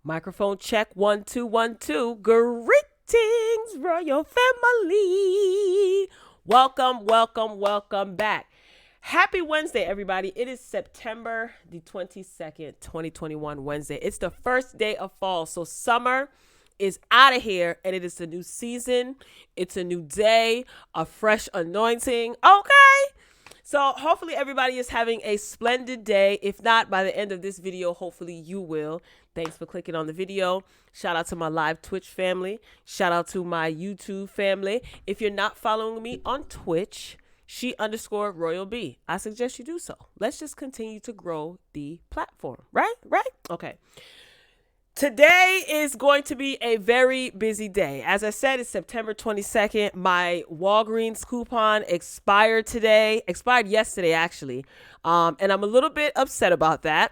Microphone check 1 2 1 2. Greetings, royal family. Welcome back. Happy Wednesday, everybody. It is September the 22nd, 2021, Wednesday. It's the first day of fall, so summer is out of here, and it is a new season. It's a new day, a fresh anointing. Okay. So hopefully everybody is having a splendid day. If not, by the end of this video, hopefully you will. Thanks for clicking on the video. Shout out to my live Twitch family. Shout out to my YouTube family. If you're not following me on Twitch, she_Royal B. I suggest you do so. Let's just continue to grow the platform. Right? Okay. Today is going to be a very busy day. As I said, it's September 22nd. My Walgreens coupon expired yesterday, actually. And I'm a little bit upset about that.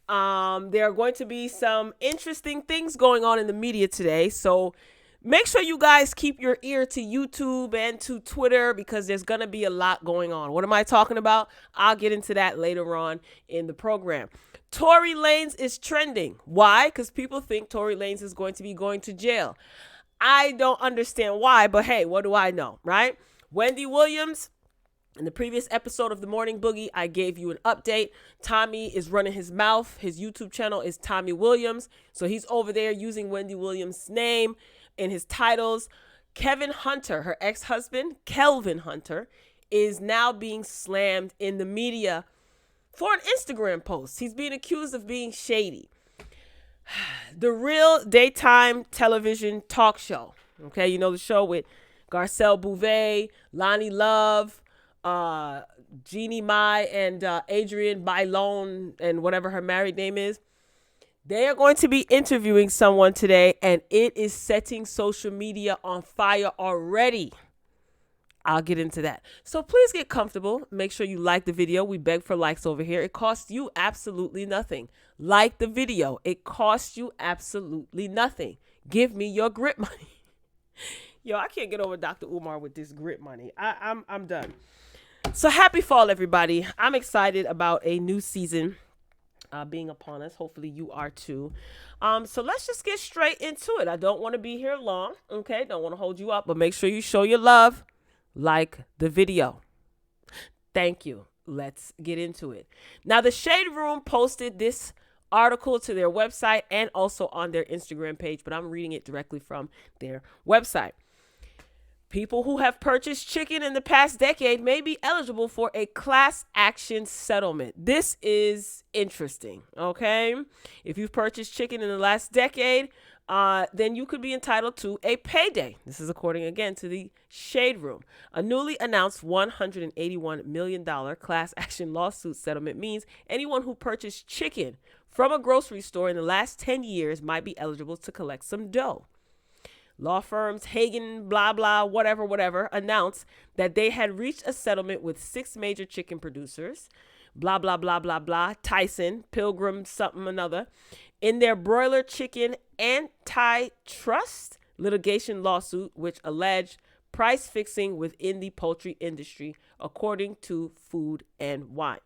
There are going to be some interesting things going on in the media today. So make sure you guys keep your ear to YouTube and to Twitter because there's going to be a lot going on. What am I talking about? I'll get into that later on in the program. Tory Lanez is trending. Why? Because people think Tory Lanez is going to be going to jail. I don't understand why, but hey, what do I know, right? Wendy Williams, in the previous episode of The Morning Boogie, I gave you an update. Tommy is running his mouth. His YouTube channel is Tommy Williams. So he's over there using Wendy Williams' name in his titles. Kevin Hunter, her ex-husband, Kelvin Hunter, is now being slammed in the media for an Instagram post. He's being accused of being shady. The Real daytime television talk show. Okay, you know the show with Garcelle Bouvet, Lonnie Love, Jeannie Mai, and Adrienne Bailon, and whatever her married name is. They are going to be interviewing someone today, and it is setting social media on fire already. I'll get into that. So please get comfortable. Make sure you like the video. We beg for likes over here. It costs you absolutely nothing. Like the video. It costs you absolutely nothing. Give me your grip money. Yo, I can't get over Dr. Umar with this grip money. I'm done. So happy fall, everybody. I'm excited about a new season being upon us. Hopefully you are too. So let's just get straight into it. I don't want to be here long. Okay, don't want to hold you up, but make sure you show your love. Like the video. Thank you. Let's get into it. Now, the Shade Room posted this article to their website and also on their Instagram page, but I'm reading it directly from their website. People who have purchased chicken in the past decade may be eligible for a class action settlement. This is interesting, okay? If you've purchased chicken in the last decade, then you could be entitled to a payday. This is according, again, to the Shade Room. A newly announced $181 million class action lawsuit settlement means anyone who purchased chicken from a grocery store in the last 10 years might be eligible to collect some dough. Law firms Hagen, blah, blah, whatever, announced that they had reached a settlement with 6 major chicken producers, blah, blah, blah, blah, blah, Tyson, Pilgrim, something, another, in their broiler chicken antitrust litigation lawsuit, which alleged price fixing within the poultry industry, according to Food and Wine.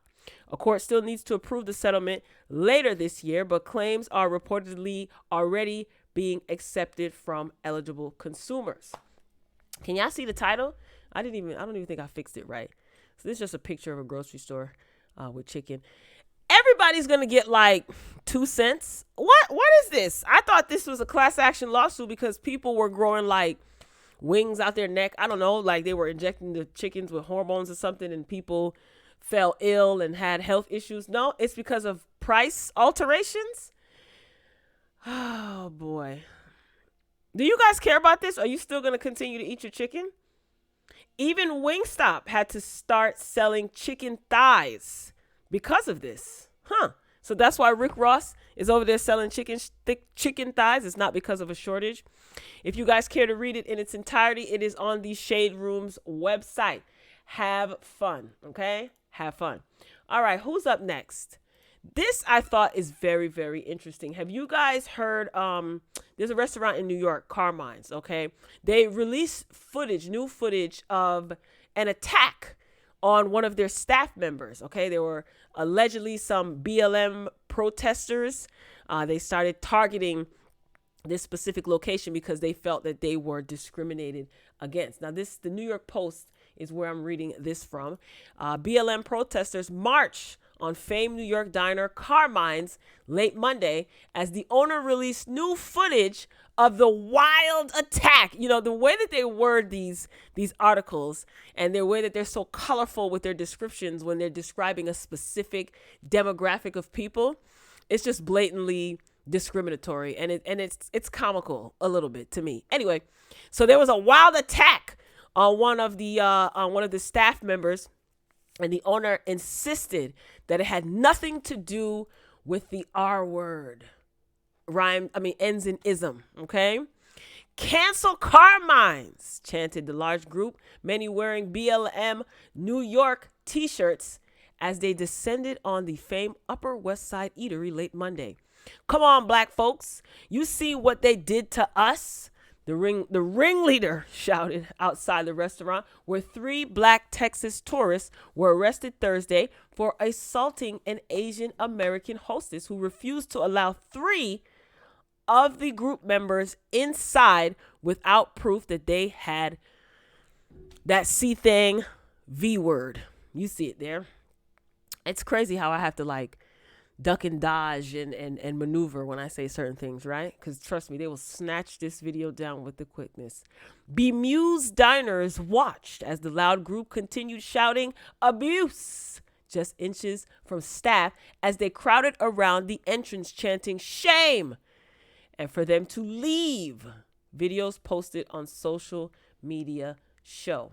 A court still needs to approve the settlement later this year, but claims are reportedly already being accepted from eligible consumers. Can y'all see the title? I don't even think I fixed it right. So this is just a picture of a grocery store with chicken. Everybody's going to get like 2 cents. What is this? I thought this was a class action lawsuit because people were growing like wings out their neck. I don't know, like they were injecting the chickens with hormones or something and people fell ill and had health issues. No, it's because of price alterations. Oh boy. Do you guys care about this? Are you still going to continue to eat your chicken? Even Wingstop had to start selling chicken thighs because of this. So that's why Rick Ross is over there selling thick chicken thighs. It's not because of a shortage. If you guys care to read it in its entirety, it is on the Shade Room's website. Have fun, okay? Have fun. All right, who's up next? This I thought is very, very interesting. Have you guys heard, there's a restaurant in New York, Carmine's, okay? They released new footage of an attack on one of their staff members, okay? There were allegedly some BLM protesters. They started targeting this specific location because they felt that they were discriminated against. Now, the New York Post is where I'm reading this from. BLM protesters march on famed New York diner Carmine's late Monday as the owner released new footage of the wild attack. You know, the way that they word these articles and the way that they're so colorful with their descriptions when they're describing a specific demographic of people, it's just blatantly discriminatory, and it's comical a little bit to me. Anyway, so there was a wild attack on one of the staff members, and the owner insisted that it had nothing to do with the R word. Ends in ism, okay? Cancel Carmine's, chanted the large group, many wearing BLM New York t-shirts as they descended on the famed Upper West Side eatery late Monday. Come on, black folks. You see what they did to us? The ringleader shouted outside the restaurant, where 3 black Texas tourists were arrested Thursday for assaulting an Asian American hostess who refused to allow 3 of the group members inside without proof that they had that C-thing V word. You see it there. It's crazy how I have to duck and dodge and maneuver when I say certain things, right? Because trust me, they will snatch this video down with the quickness. Bemused diners watched as the loud group continued shouting abuse just inches from staff as they crowded around the entrance chanting shame and for them to leave. Videos posted on social media show.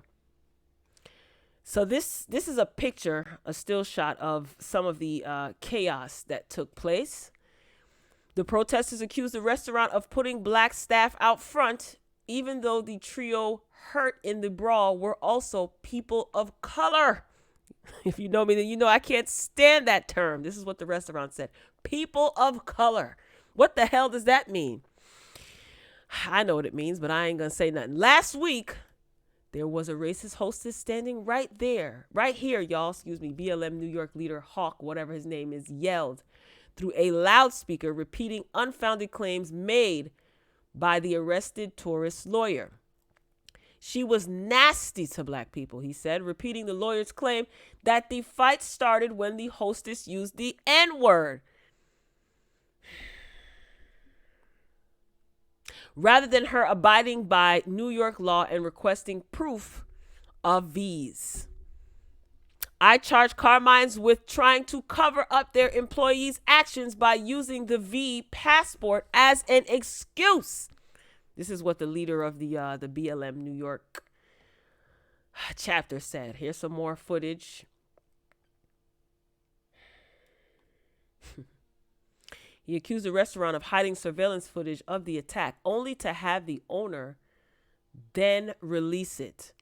So this is a picture, a still shot of some of the chaos that took place. The protesters accused the restaurant of putting black staff out front, even though the trio hurt in the brawl were also people of color. If you know me, then you know I can't stand that term. This is what the restaurant said. People of color. What the hell does that mean? I know what it means, but I ain't going to say nothing. Last week, there was a racist hostess standing right here, y'all. BLM New York leader Hawk, whatever his name is, yelled through a loudspeaker, repeating unfounded claims made by the arrested tourist lawyer. She was nasty to black people, he said, repeating the lawyer's claim that the fight started when the hostess used the N-word. Rather than her abiding by New York law and requesting proof of V's. I charge Carmine's with trying to cover up their employees' actions by using the V passport as an excuse. This is what the leader of the BLM New York chapter said. Here's some more footage. He accused the restaurant of hiding surveillance footage of the attack, only to have the owner then release it.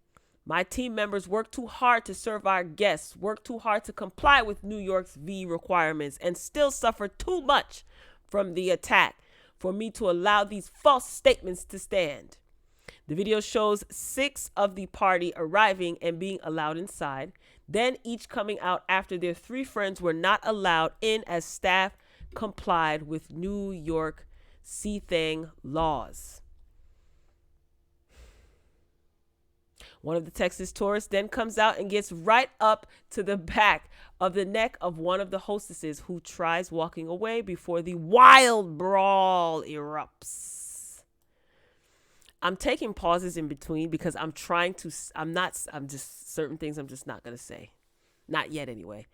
My team members worked too hard to serve our guests, worked too hard to comply with New York's V requirements, and still suffered too much from the attack for me to allow these false statements to stand. The video shows 6 of the party arriving and being allowed inside, then each coming out after their 3 friends were not allowed in as staff complied with New York C-thing laws. One of the Texas tourists then comes out and gets right up to the back of the neck of one of the hostesses, who tries walking away before the wild brawl erupts. I'm taking pauses in between because I'm just certain things I'm just not going to say. Not yet anyway.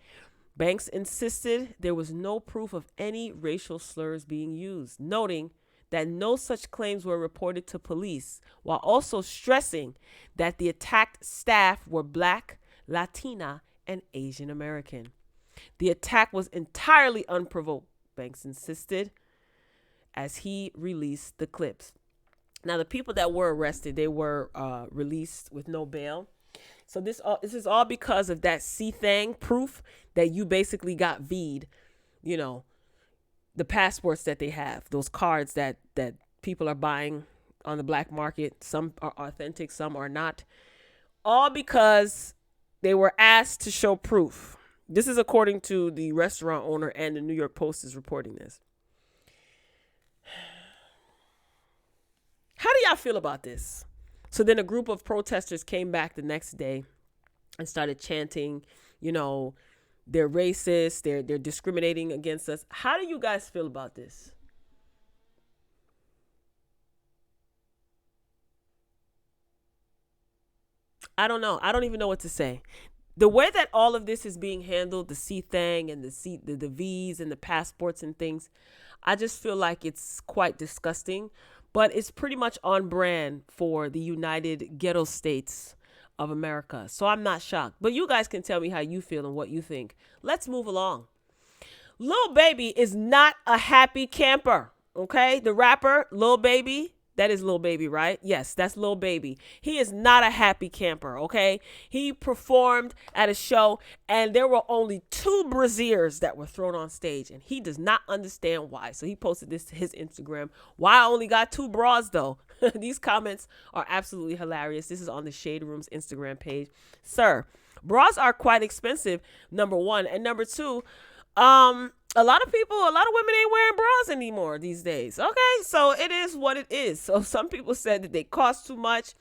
Banks insisted there was no proof of any racial slurs being used, noting that no such claims were reported to police, while also stressing that the attacked staff were Black, Latina, and Asian American. The attack was entirely unprovoked, Banks insisted, as he released the clips. Now, the people that were arrested, they were released with no bail. So this is all because of that C-thing proof that you basically got V'd, you know, the passports that they have, those cards that people are buying on the black market. Some are authentic, some are not. All because they were asked to show proof. This is according to the restaurant owner, and the New York Post is reporting this. How do y'all feel about this? So then a group of protesters came back the next day and started chanting, they're racist, they're discriminating against us. How do you guys feel about this? I don't know. I don't even know what to say. The way that all of this is being handled, the C thing and the V's and the passports and things, I just feel like it's quite disgusting, but it's pretty much on brand for the United Ghetto States of America. So I'm not shocked, but you guys can tell me how you feel and what you think. Let's move along. Lil Baby is not a happy camper. Okay. The rapper Lil Baby, that is Lil Baby, right? Yes, that's Lil Baby. He is not a happy camper, okay? He performed at a show, and there were only 2 brassieres that were thrown on stage, and he does not understand why. So he posted this to his Instagram. Why I only got 2 bras, though? These comments are absolutely hilarious. This is on the Shade Room's Instagram page. Sir, bras are quite expensive, number 1. And number 2, a lot of women ain't wearing bras anymore these days. Okay, so it is what it is. So some people said that they cost too much.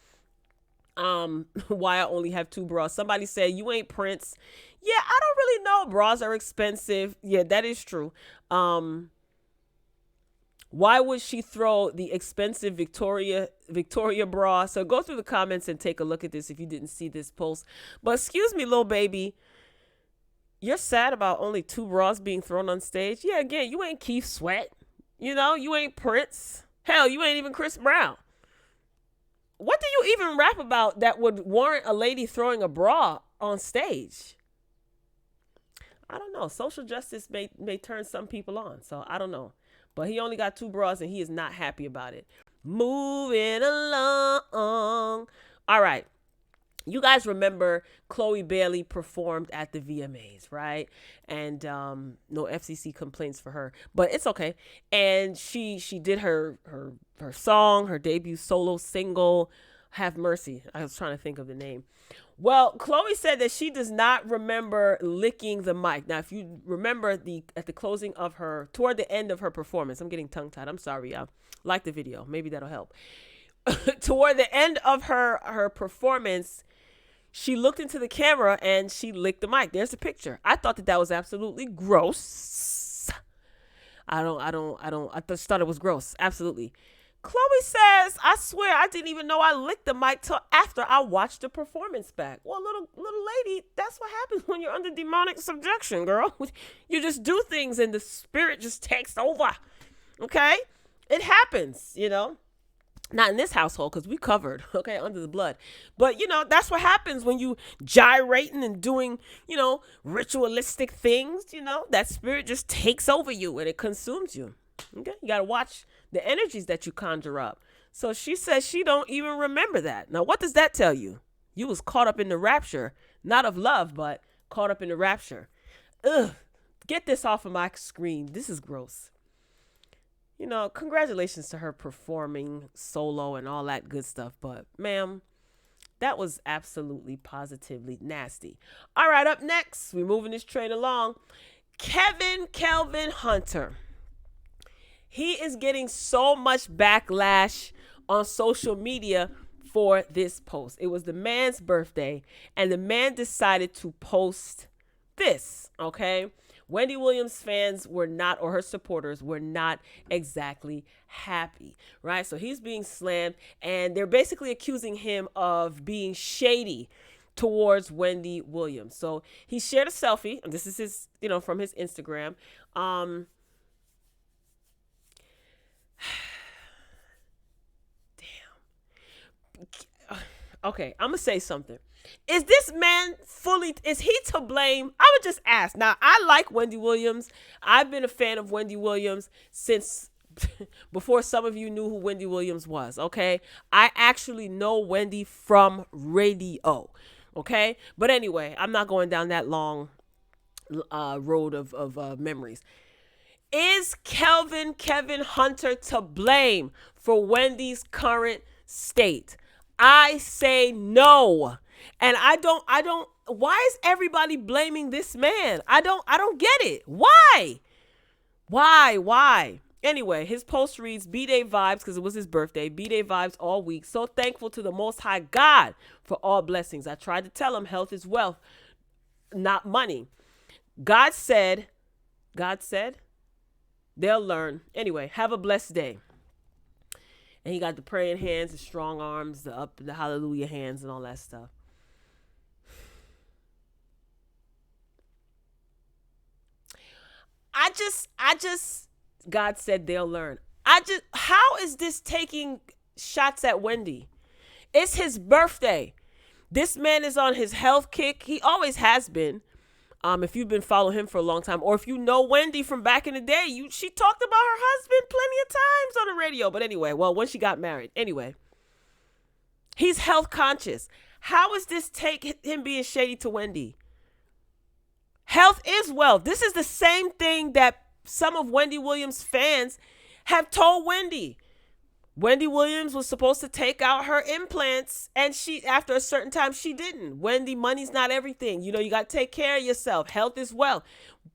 Why I only have 2 bras. Somebody said, you ain't Prince. Yeah, I don't really know. Bras are expensive. Yeah, that is true. Why would she throw the expensive Victoria bra? So go through the comments and take a look at this if you didn't see this post. But excuse me, Lil Baby. You're sad about only 2 bras being thrown on stage? Yeah, again, you ain't Keith Sweat. You ain't Prince. Hell, you ain't even Chris Brown. What do you even rap about that would warrant a lady throwing a bra on stage? I don't know. Social justice may turn some people on, so I don't know. But he only got 2 bras, and he is not happy about it. Moving along. All right. You guys remember Chloe Bailey performed at the VMAs, right? And no FCC complaints for her, but it's okay. And she did her song, her debut solo single, Have Mercy. I was trying to think of the name. Well, Chloe said that she does not remember licking the mic. Now, if you remember at the closing of toward the end of her performance, I'm getting tongue-tied. I'm sorry, y'all. Like the video. Maybe that'll help. Toward the end of her performance, she looked into the camera and she licked the mic. There's a picture. I thought that was absolutely gross. I just thought it was gross. Absolutely. Chloe says, I swear I didn't even know I licked the mic till after I watched the performance back. Well, little lady, that's what happens when you're under demonic subjection, girl. You just do things and the spirit just takes over. Okay? It happens, Not in this household because we covered, okay, under the blood. But, that's what happens when you gyrating and doing, ritualistic things, that spirit just takes over you and it consumes you. Okay, you got to watch the energies that you conjure up. So she says she don't even remember that. Now, what does that tell you? You was caught up in the rapture, not of love, but caught up in the rapture. Ugh, get this off of my screen. This is gross. Congratulations to her performing solo and all that good stuff. But, ma'am, that was absolutely positively nasty. All right, up next, we're moving this train along. Kelvin Hunter. He is getting so much backlash on social media for this post. It was the man's birthday, and the man decided to post this, okay? Wendy Williams fans were not, or her supporters were not exactly happy, right? So he's being slammed, and they're basically accusing him of being shady towards Wendy Williams. So he shared a selfie, and this is his, from his Instagram. Okay, I'm going to say something. Is this man is he to blame? I would just ask. Now, I like Wendy Williams. I've been a fan of Wendy Williams since before some of you knew who Wendy Williams was, okay? I actually know Wendy from radio, okay? But anyway, I'm not going down that long road of memories. Is Kevin Hunter to blame for Wendy's current state? I say no. And I don't why is everybody blaming this man? I don't get it. Why? Why? Anyway, his post reads, B-Day vibes, because it was his birthday. B-Day vibes all week. So thankful to the Most High God for all blessings. I tried to tell him health is wealth, not money. God said, they'll learn. Anyway, have a blessed day. And he got the praying hands, the strong arms, the hallelujah hands, and all that stuff. I just, God said they'll learn. How is this taking shots at Wendy? It's his birthday. This man is on his health kick. He always has been. If you've been following him for a long time, or if you know Wendy from back in the day, she talked about her husband plenty of times on the radio. But anyway, well, when she got married. Anyway, he's health conscious. How is this take him being shady to Wendy? Health is wealth. This is the same thing that some of Wendy Williams' fans have told Wendy. Wendy Williams was supposed to take out her implants, and after a certain time, she didn't. Wendy, money's not everything. You got to take care of yourself. Health is wealth.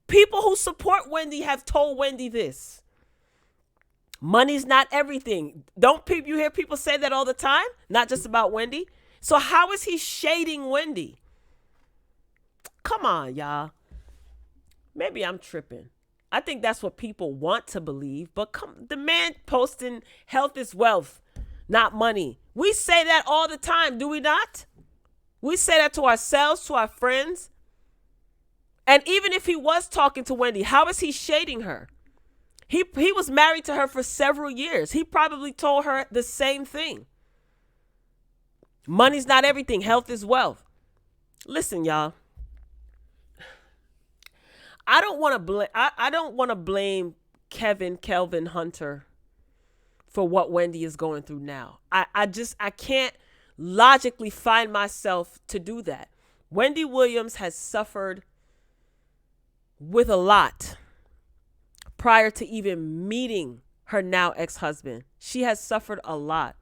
People who support Wendy have told Wendy this. Money's not everything. You hear people say that all the time? Not just about Wendy. So how is he shading Wendy? Come on, y'all. Maybe I'm tripping. I think that's what people want to believe, but the man posting health is wealth, not money. We say that all the time, do we not? We say that to ourselves, to our friends. And even if he was talking to Wendy, how is he shading her? He was married to her for several years. He probably told her the same thing. Money's not everything. Health is wealth. Listen, y'all. I don't want to blame Kelvin Hunter for what Wendy is going through now. I can't logically find myself to do that. Wendy Williams has suffered with a lot prior to even meeting her now ex-husband. She has suffered a lot.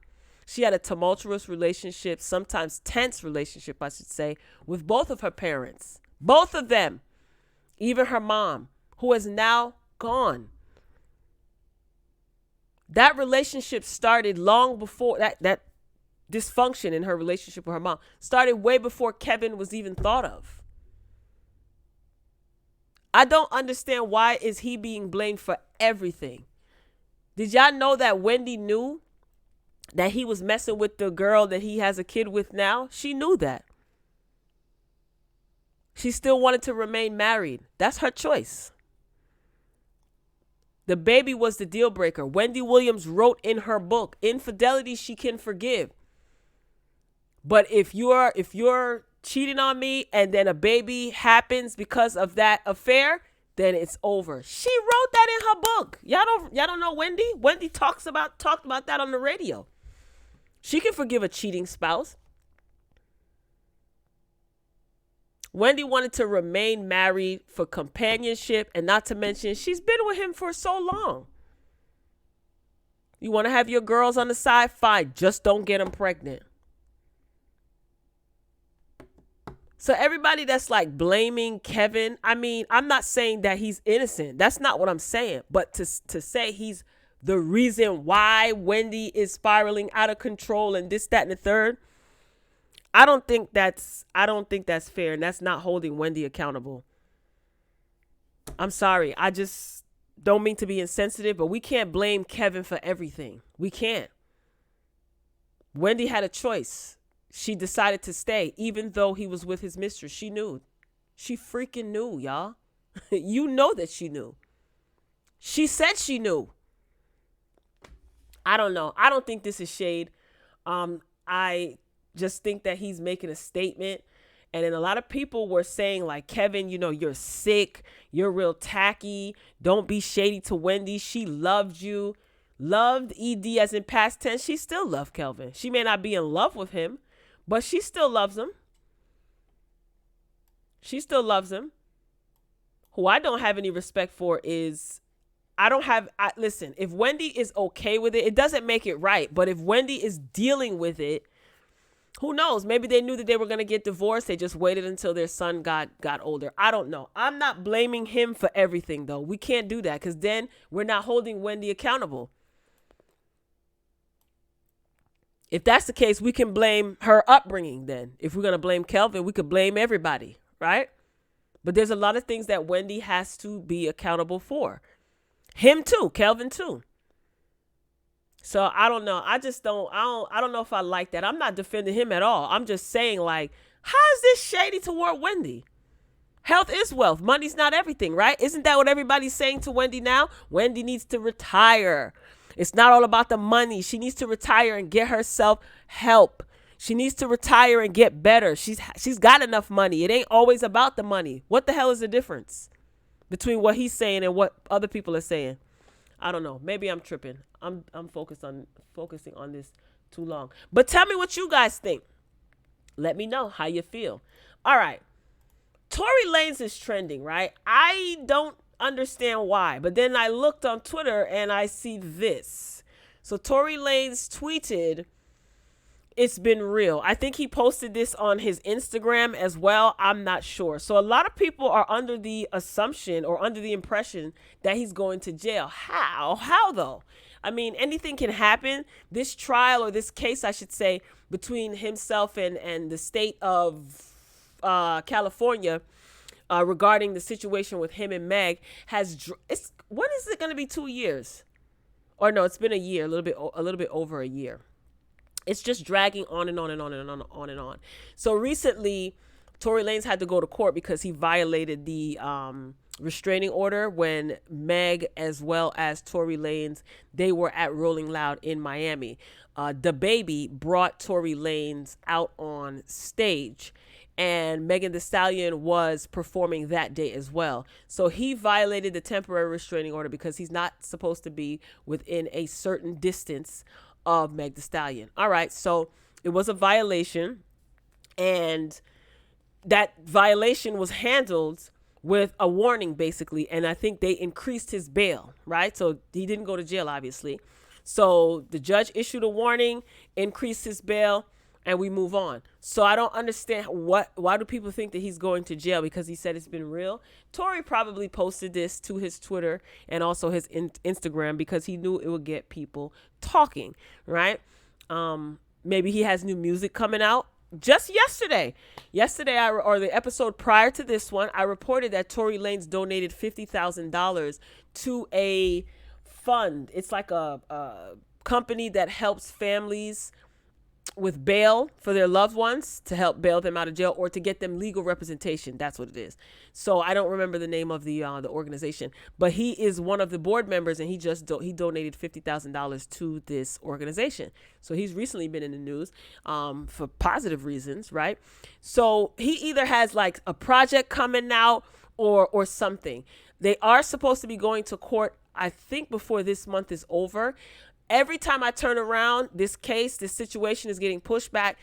She had a tumultuous relationship, sometimes tense relationship, I should say, with both of her parents. Both of them. Even her mom, who is now gone. That relationship started long before that dysfunction in her relationship with her mom started way before Kevin was even thought of. I don't understand, why is he being blamed for everything? Did y'all know that Wendy knew that he was messing with the girl that he has a kid with now? She knew that. She still wanted to remain married. That's her choice. The baby was the deal breaker. Wendy Williams wrote in her book, infidelity she can forgive. But if you're cheating on me and then a baby happens because of that affair, then it's over. She wrote that in her book. Y'all don't know Wendy? Wendy talked about that on the radio. She can forgive a cheating spouse. Wendy wanted to remain married for companionship, and not to mention she's been with him for so long. You want to have your girls on the side? Fine. Just don't get them pregnant. So everybody that's like blaming Kevin, I mean, I'm not saying that he's innocent. That's not what I'm saying. But to say he's the reason why Wendy is spiraling out of control and this, that, and the third, I don't think that's fair, and that's not holding Wendy accountable. I'm sorry. I just don't mean to be insensitive, but we can't blame Kevin for everything. We can't. Wendy had a choice. She decided to stay, even though he was with his mistress. She knew. She freaking knew, y'all. You know that she knew. She said she knew. I don't know. I don't think this is shade. I just think that he's making a statement. And then a lot of people were saying, like, Kevin, you're sick. You're real tacky. Don't be shady to Wendy. She loved you. Loved, ED as in past tense. She still loved Kelvin. She may not be in love with him, but she still loves him. She still loves him. Who I don't have any respect for is, listen, if Wendy is okay with it, it doesn't make it right. But if Wendy is dealing with it, Who knows? Maybe they knew that they were going to get divorced. They just waited until their son got older. I don't know. I'm not blaming him for everything, though. We can't do that because then we're not holding Wendy accountable. If that's the case, we can blame her upbringing then. If we're going to blame Kelvin, we could blame everybody, right? But there's a lot of things that Wendy has to be accountable for. Him too, Kelvin too. So I don't know. I don't know if I like that. I'm not defending him at all. I'm just saying, like, how is this shady toward Wendy? Health is wealth. Money's not everything, right? Isn't that what everybody's saying to Wendy now? Wendy needs to retire. It's not all about the money. She needs to retire and get herself help. She needs to retire and get better. She's got enough money. It ain't always about the money. What the hell is the difference between what he's saying and what other people are saying? I don't know. Maybe I'm tripping. I'm focusing on this too long. But tell me what you guys think. Let me know how you feel. All right. Tory Lanez is trending, right? I don't understand why. But then I looked on Twitter and I see this. So Tory Lanez tweeted, "It's been real." I think he posted this on his Instagram as well. I'm not sure. So a lot of people are under the assumption or under the impression that he's going to jail. How? How though? I mean, anything can happen. This trial, or this case, I should say, between himself and the state of California regarding the situation with him and Meg when is it going to be 2 years? Or no, it's been a year, a little bit over a year. It's just dragging on and on and on and on and on. So recently, Tory Lanez had to go to court because he violated the restraining order when Meg, as well as Tory Lanez, they were at Rolling Loud in Miami. The Baby brought Tory Lanez out on stage, and Megan Thee Stallion was performing that day as well. So he violated the temporary restraining order because he's not supposed to be within a certain distance of Meg Thee Stallion. All right, so it was a violation, and that violation was handled with a warning, basically, and I think they increased his bail, right? So he didn't go to jail, obviously. So the judge issued a warning, increased his bail, and we move on. So I don't understand why do people think that he's going to jail because he said it's been real? Tory probably posted this to his Twitter and also his Instagram because he knew it would get people talking, right? Maybe he has new music coming out. Just yesterday, or the episode prior to this one, I reported that Tory Lanez donated $50,000 to a fund. It's like a company that helps families with bail for their loved ones, to help bail them out of jail or to get them legal representation. That's what it is. So I don't remember the name of the organization, but he is one of the board members, and he donated $50,000 to this organization. So he's recently been in the news for positive reasons, right? So he either has like a project coming out or something. They are supposed to be going to court, I think, before this month is over. Every time I turn around, this situation is getting pushed back.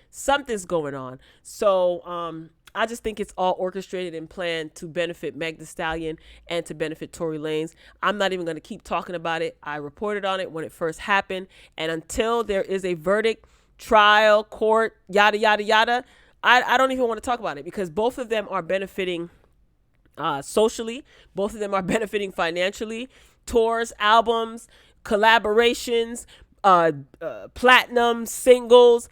Something's going on. So I just think it's all orchestrated and planned to benefit Meg Thee Stallion and to benefit Tory Lanez. I'm not even going to keep talking about it. I reported on it when it first happened. And until there is a verdict, trial, court, yada, yada, yada, I don't even want to talk about it because both of them are benefiting socially. Both of them are benefiting financially. Tours, albums, collaborations, platinum, singles,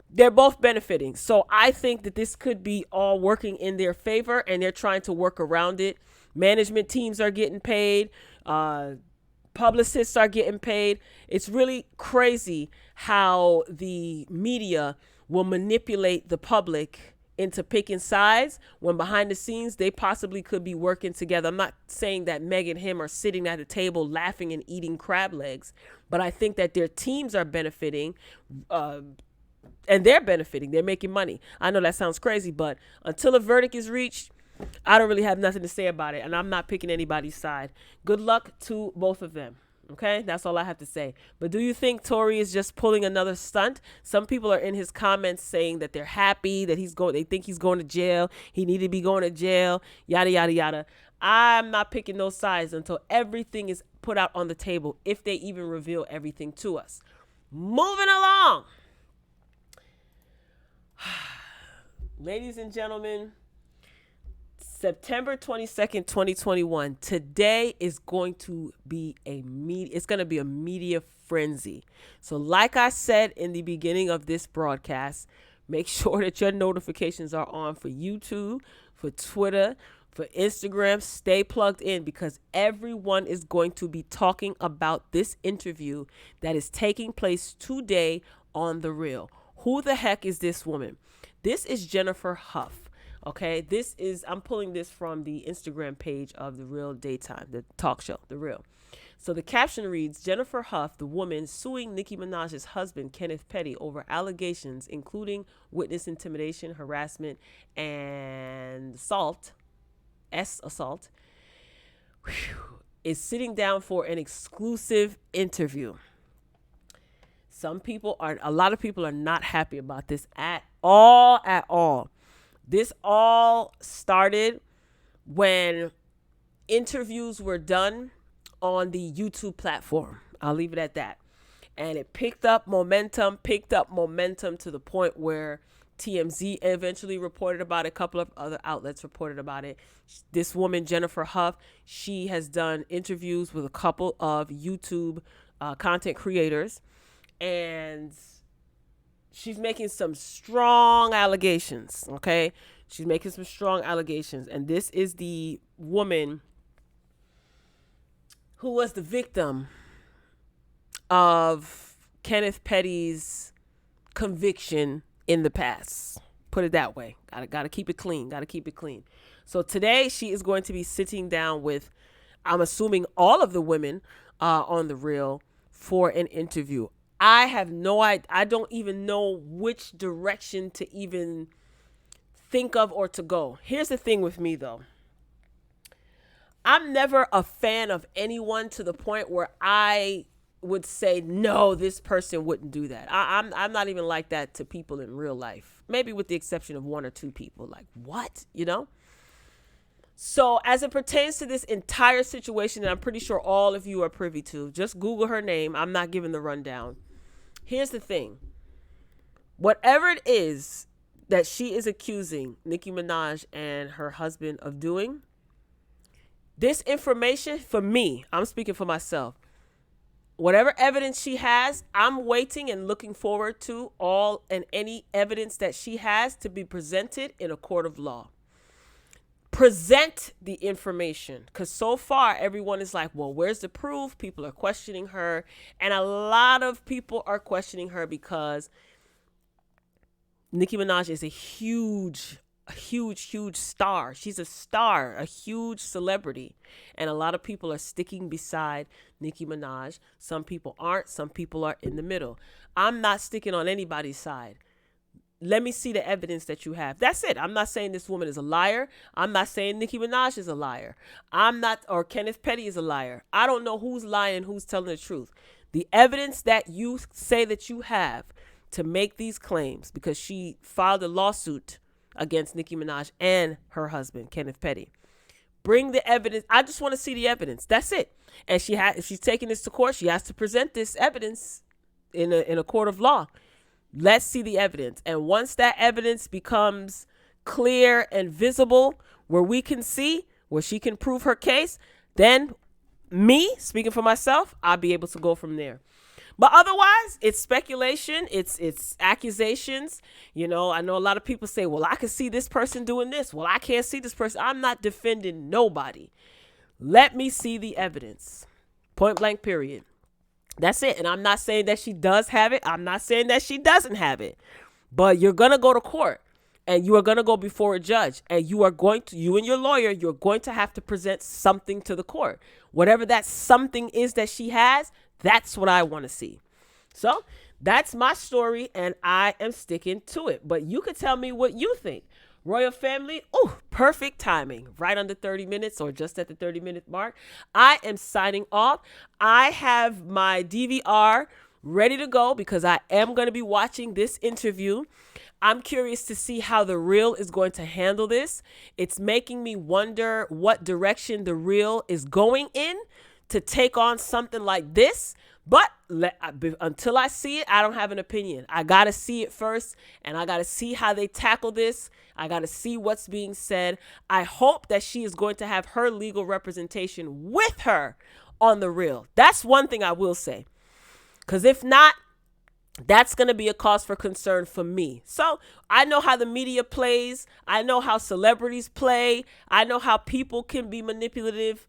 they're both benefiting. So I think that this could be all working in their favor, and they're trying to work around it. Management teams are getting paid. Publicists are getting paid. It's really crazy how the media will manipulate the public into picking sides when behind the scenes they possibly could be working together. I'm not saying that Meg and him are sitting at a table laughing and eating crab legs, but I think that their teams are benefiting and they're benefiting. They're making money. I know that sounds crazy, but until a verdict is reached, I don't really have nothing to say about it, and I'm not picking anybody's side. Good luck to both of them. Okay, that's all I have to say. But do you think Tory is just pulling another stunt? Some people are in his comments saying that they're happy that they think he's going to jail. He needed to be going to jail, yada, yada, yada. I'm not picking those sides until everything is put out on the table, if they even reveal everything to us. Moving along. Ladies and gentlemen, September 22nd, 2021. Today is going to be a media frenzy. So like I said in the beginning of this broadcast, make sure that your notifications are on for YouTube, for Twitter, for Instagram. Stay plugged in because everyone is going to be talking about this interview that is taking place today on The Real. Who the heck is this woman? This is Jennifer Huff. Okay, I'm pulling this from the Instagram page of The Real Daytime, the talk show, The Real. So the caption reads, Jennifer Huff, the woman suing Nicki Minaj's husband, Kenneth Petty, over allegations including witness intimidation, harassment, and assault, is sitting down for an exclusive interview. A lot of people are not happy about this at all. This all started when interviews were done on the YouTube platform. I'll leave it at that. And it picked up momentum to the point where TMZ eventually reported about it. A couple of other outlets reported about it. This woman, Jennifer Huff, she has done interviews with a couple of YouTube content creators. And she's making some strong allegations, okay? She's making some strong allegations. And this is the woman who was the victim of Kenneth Petty's conviction in the past. Put it that way. Gotta keep it clean. So today she is going to be sitting down with, I'm assuming, all of the women on The Real for an interview. I don't even know which direction to even think of or to go. Here's the thing with me, though. I'm never a fan of anyone to the point where I would say, no, this person wouldn't do that. I'm not even like that to people in real life. Maybe with the exception of one or two people. Like, what? You know? So as it pertains to this entire situation, and I'm pretty sure all of you are privy to, just Google her name. I'm not giving the rundown. Here's the thing. Whatever it is that she is accusing Nicki Minaj and her husband of doing, this information, for me, I'm speaking for myself, whatever evidence she has, I'm waiting and looking forward to all and any evidence that she has to be presented in a court of law. Present the information, because so far everyone is like, well, where's the proof? People are questioning her, and a lot of people are questioning her because Nicki Minaj is a huge star. She's a star, a huge celebrity, and a lot of people are sticking beside Nicki Minaj. Some people aren't. Some people are in the middle. I'm not sticking on anybody's side. Let me see the evidence that you have. That's it. I'm not saying this woman is a liar. I'm not saying Nicki Minaj is a liar. Or Kenneth Petty is a liar. I don't know who's lying, who's telling the truth. The evidence that you say that you have to make these claims, because she filed a lawsuit against Nicki Minaj and her husband, Kenneth Petty. Bring the evidence. I just want to see the evidence. That's it. And if she's taking this to court, she has to present this evidence in a court of law. Let's see the evidence. And once that evidence becomes clear and visible, where we can see, where she can prove her case, then me, speaking for myself, I'll be able to go from there. But otherwise, it's speculation. It's accusations. You know, I know a lot of people say, well, I can see this person doing this. Well, I can't see this person. I'm not defending nobody. Let me see the evidence. Point blank, period. That's it. And I'm not saying that she does have it. I'm not saying that she doesn't have it. But you're going to go to court and you are going to go before a judge, and you and your lawyer, you're going to have to present something to the court. Whatever that something is that she has, that's what I want to see. So that's my story, and I am sticking to it. But you could tell me what you think. Royal family, perfect timing. Right under 30 minutes or just at the 30-minute mark. I am signing off. I have my DVR ready to go because I am going to be watching this interview. I'm curious to see how The Real is going to handle this. It's making me wonder what direction The Real is going in to take on something like this. But until I see it, I don't have an opinion. I got to see it first, and I got to see how they tackle this. I got to see what's being said. I hope that she is going to have her legal representation with her on the real. That's one thing I will say. Because if not, that's going to be a cause for concern for me. So I know how the media plays. I know how celebrities play. I know how people can be manipulative.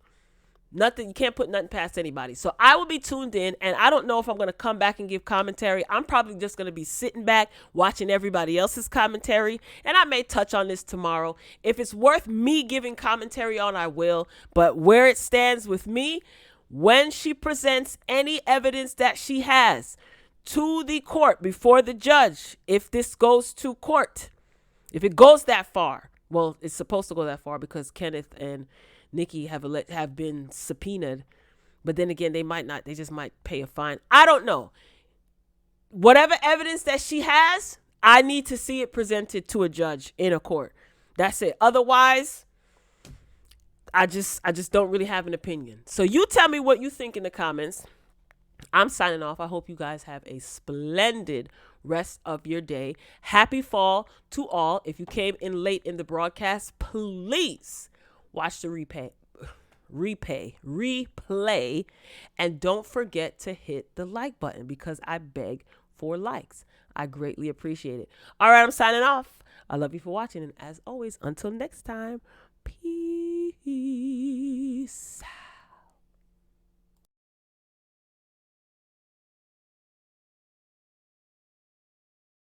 Nothing, you can't put nothing past anybody. So I will be tuned in, and I don't know if I'm going to come back and give commentary. I'm probably just going to be sitting back watching everybody else's commentary, and I may touch on this tomorrow. If it's worth me giving commentary on, I will. But where it stands with me, when she presents any evidence that she has to the court before the judge, if this goes to court, if it goes that far, well, it's supposed to go that far because Kenneth and Nikki have been subpoenaed, but then again, they might not. They just might pay a fine. I don't know. Whatever evidence that she has, I need to see it presented to a judge in a court. That's it. Otherwise, I just don't really have an opinion. So you tell me what you think in the comments. I'm signing off. I hope you guys have a splendid rest of your day. Happy fall to all. If you came in late in the broadcast, please watch the replay, and don't forget to hit the like button because I beg for likes. I greatly appreciate it. All right, I'm signing off. I love you for watching, and as always, until next time, peace.